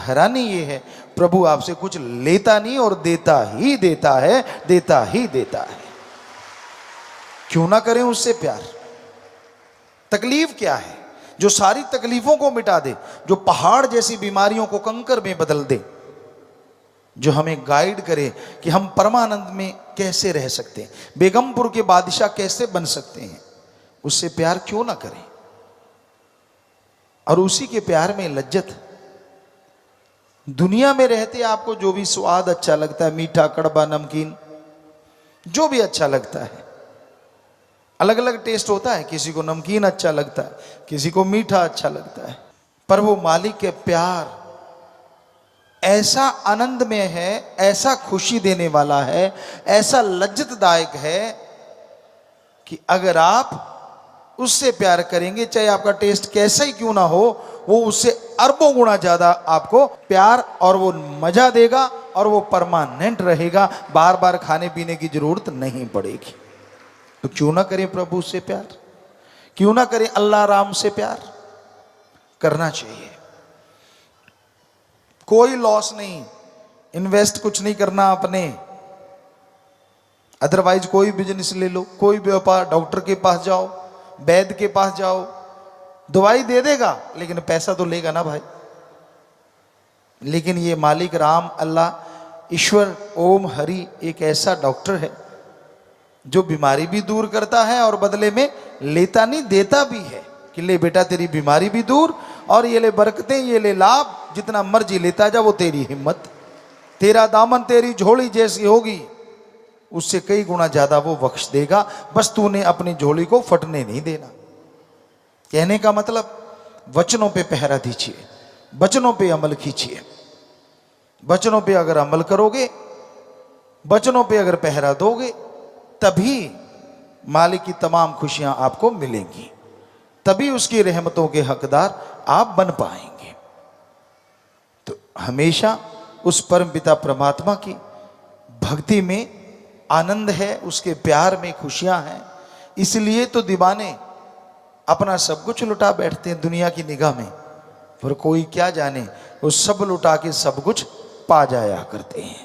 हैरानी ये है, प्रभु आपसे कुछ लेता नहीं और देता ही देता है, देता ही देता है। क्यों ना करें उससे प्यार। तकलीफ क्या है? जो सारी तकलीफों को मिटा दे, जो पहाड़ जैसी बीमारियों को कंकर में बदल दे, जो हमें गाइड करे कि हम परमानंद में कैसे रह सकते हैं, बेगमपुर के बादशाह कैसे बन सकते हैं, उससे प्यार क्यों ना करें। और उसी के प्यार में लज्जत। दुनिया में रहते आपको जो भी स्वाद अच्छा लगता है, मीठा, कड़वा, नमकीन, जो भी अच्छा लगता है, अलग अलग टेस्ट होता है। किसी को नमकीन अच्छा लगता है, किसी को मीठा अच्छा लगता है, पर वो मालिक के प्यार ऐसा आनंदमय है, ऐसा खुशी देने वाला है, ऐसा लज्जतदायक है कि अगर आप उससे प्यार करेंगे, चाहे आपका टेस्ट कैसा ही क्यों ना हो, वो उससे अरबों गुना ज्यादा आपको प्यार और वो मजा देगा, और वो परमानेंट रहेगा, बार बार खाने पीने की जरूरत नहीं पड़ेगी। तो क्यों ना करें प्रभु से प्यार, क्यों ना करें अल्लाह राम से प्यार। करना चाहिए, कोई लॉस नहीं, इन्वेस्ट कुछ नहीं करना अपने। अदरवाइज कोई बिजनेस ले लो, कोई व्यापार, डॉक्टर के पास जाओ, वैद्य के पास जाओ, दवाई दे देगा लेकिन पैसा तो लेगा ना भाई। लेकिन ये मालिक राम, अल्लाह, ईश्वर, ओम हरि एक ऐसा डॉक्टर है जो बीमारी भी दूर करता है और बदले में लेता नहीं, देता भी है कि ले बेटा तेरी बीमारी भी दूर, और ये ले बरकतें, ये ले लाभ, जितना मर्जी लेता जा, वो तेरी हिम्मत, तेरा दामन तेरी झोली जैसी होगी, उससे कई गुना ज्यादा वो बख्श देगा। बस तूने अपनी झोली को फटने नहीं देना। कहने का मतलब वचनों पे पहरा दीजिए, वचनों पे अमल कीजिए। वचनों पे अगर अमल करोगे, वचनों पे अगर पहरा दोगे, तभी मालिक की तमाम खुशियां आपको मिलेंगी, तभी उसकी रहमतों के हकदार आप बन पाएंगे। तो हमेशा उस परम पिता परमात्मा की भक्ति में आनंद है, उसके प्यार में खुशियां हैं। इसलिए तो दीवाने अपना सब कुछ लुटा बैठते हैं दुनिया की निगाह में, पर कोई क्या जाने वो सब लुटा के सब कुछ पा जाया करते हैं।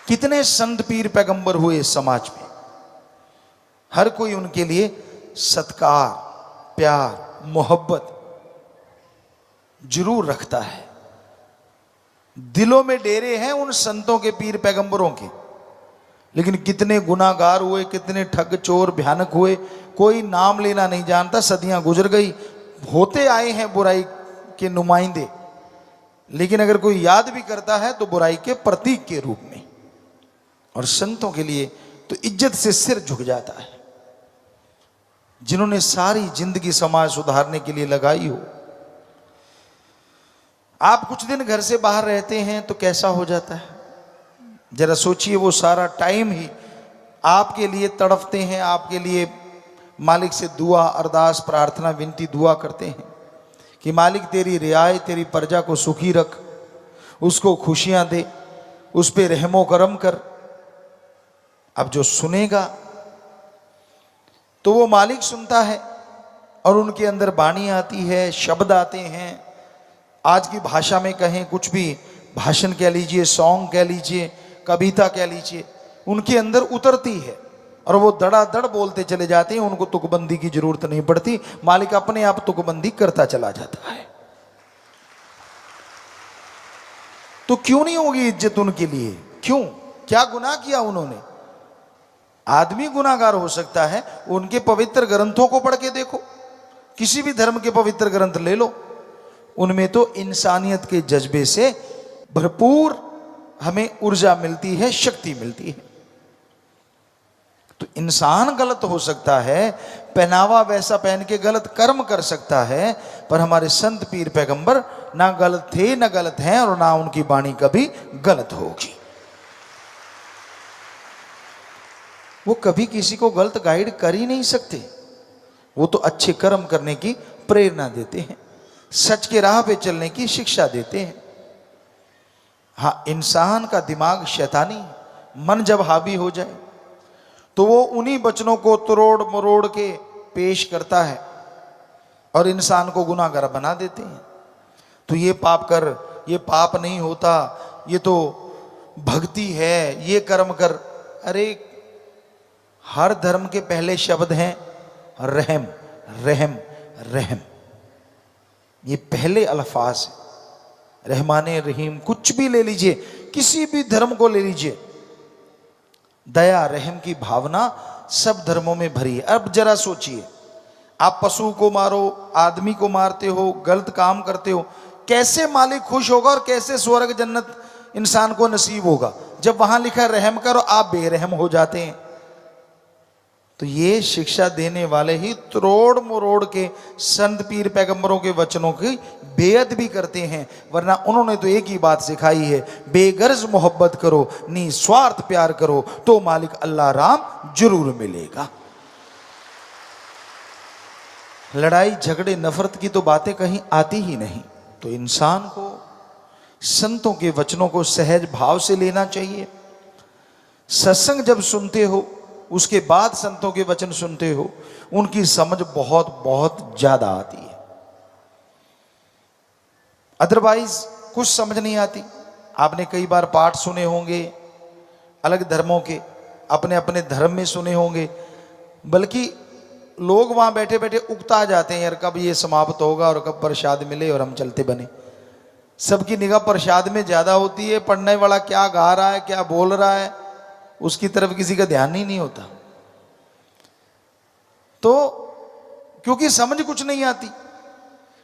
कितने संत पीर पैगंबर हुए समाज में, हर कोई उनके लिए सत्कार, प्यार, मोहब्बत जरूर रखता है। दिलों में डेरे हैं उन संतों के, पीर पैगंबरों के। लेकिन कितने गुनाहगार हुए, कितने ठग चोर भयानक हुए, कोई नाम लेना नहीं जानता। सदियां गुजर गई, होते आए हैं बुराई के नुमाइंदे, लेकिन अगर कोई याद भी करता है तो बुराई के प्रतीक के रूप में। और संतों के लिए तो इज्जत से सिर झुक जाता है, जिन्होंने सारी जिंदगी समाज सुधारने के लिए लगाई हो। आप कुछ दिन घर से बाहर रहते हैं तो कैसा हो जाता है, जरा सोचिए। वो सारा टाइम ही आपके लिए तड़पते हैं, आपके लिए मालिक से दुआ, अरदास, प्रार्थना, विनती, दुआ करते हैं कि मालिक तेरी रियायत, तेरी प्रजा को सुखी रख, उसको खुशियां दे, उस पे रहमो करम कर। अब जो सुनेगा तो वो मालिक सुनता है, और उनके अंदर वाणी आती है, शब्द आते हैं। आज की भाषा में कहें, कुछ भी भाषण कह लीजिए, सॉन्ग कह लीजिए, कविता कह लीजिए, उनके अंदर उतरती है और वो धड़ाधड़ बोलते चले जाते हैं। उनको तुकबंदी की जरूरत नहीं पड़ती, मालिक अपने आप तुकबंदी करता चला जाता है। तो क्यों नहीं होगी इज्जत उनके लिए? क्यों? क्या गुनाह किया उन्होंने? आदमी गुनाहगार हो सकता है, उनके पवित्र ग्रंथों को पढ़ के देखो, किसी भी धर्म के पवित्र ग्रंथ ले लो, उनमें तो इंसानियत के जज्बे से भरपूर हमें ऊर्जा मिलती है, शक्ति मिलती है। तो इंसान गलत हो सकता है, पहनावा वैसा पहन के गलत कर्म कर सकता है, पर हमारे संत पीर पैगंबर ना गलत थे, ना गलत हैं, और ना उनकी वाणी कभी गलत होगी। वो कभी किसी को गलत गाइड कर ही नहीं सकते। वो तो अच्छे कर्म करने की प्रेरणा देते हैं, सच के राह पे चलने की शिक्षा देते हैं। हाँ, इंसान का दिमाग शैतानी, मन जब हावी हो जाए तो वो उन्हीं वचनों को तोड़ मरोड़ के पेश करता है, और इंसान को गुनाहगार बना देते हैं। तो ये पाप कर, ये पाप नहीं होता, ये तो भक्ति है, ये कर्म कर। अरे हर धर्म के पहले शब्द हैं रहम रहम रहम, ये पहले अल्फाज है। रहमाने रहीम कुछ भी ले लीजिए, किसी भी धर्म को ले लीजिए, दया रहम की भावना सब धर्मों में भरी है। अब जरा सोचिए, आप पशु को मारो, आदमी को मारते हो, गलत काम करते हो, कैसे मालिक खुश होगा और कैसे स्वर्ग जन्नत इंसान को नसीब होगा जब वहां लिखा है रहम करो, आप बेरहम हो जाते हैं। तो ये शिक्षा देने वाले ही त्रोड़ मरोड़ के संत पीर पैगंबरों के वचनों की बेअद भी करते हैं, वरना उन्होंने तो एक ही बात सिखाई है, बेगर्ज मोहब्बत करो, निस्वार्थ प्यार करो, तो मालिक अल्लाह राम जरूर मिलेगा। लड़ाई झगड़े नफरत की तो बातें कहीं आती ही नहीं। तो इंसान को संतों के वचनों को सहज भाव से लेना चाहिए। सत्संग जब सुनते हो, उसके बाद संतों के वचन सुनते हो, उनकी समझ बहुत बहुत ज्यादा आती है। अदरवाइज कुछ समझ नहीं आती। आपने कई बार पाठ सुने होंगे अलग धर्मों के, अपने अपने धर्म में सुने होंगे, बल्कि लोग वहां बैठे बैठे उकता जाते हैं, यार कब ये समाप्त होगा और कब प्रसाद मिले और हम चलते बने। सबकी निगाह प्रसाद में ज्यादा होती है, पढ़ने वाला क्या गा रहा है, क्या बोल रहा है, उसकी तरफ किसी का ध्यान ही नहीं होता। तो क्योंकि समझ कुछ नहीं आती,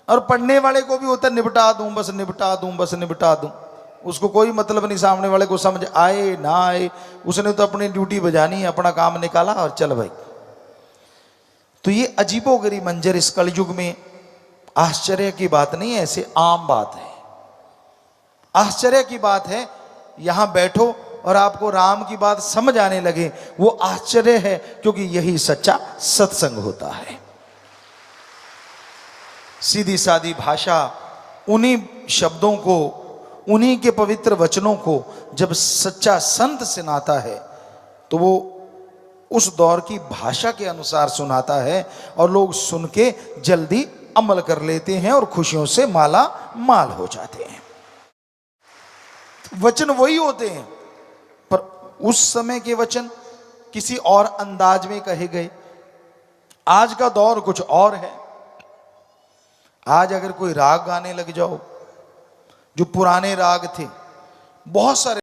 और पढ़ने वाले को भी होता निपटा दूं बस निपटा दूं बस निपटा दूं, उसको कोई मतलब नहीं सामने वाले को समझ आए ना आए, उसने तो अपनी ड्यूटी बजानी है, अपना काम निकाला और चल भाई। तो ये अजीबोगरीब मंजर इस कलयुग में आश्चर्य की बात नहीं है, ऐसे आम बात है। आश्चर्य की बात है यहां बैठो और आपको राम की बात समझ आने लगे, वो आश्चर्य है, क्योंकि यही सच्चा सत्संग होता है। सीधी सादी भाषा, उन्हीं शब्दों को, उन्हीं के पवित्र वचनों को जब सच्चा संत सुनाता है तो वो उस दौर की भाषा के अनुसार सुनाता है, और लोग सुन के जल्दी अमल कर लेते हैं और खुशियों से माला माल हो जाते हैं। वचन वही होते हैं, पर उस समय के वचन किसी और अंदाज में कहे गए। आज का दौर कुछ और है। आज अगर कोई राग गाने लग जाओ, जो पुराने राग थे, बहुत सारे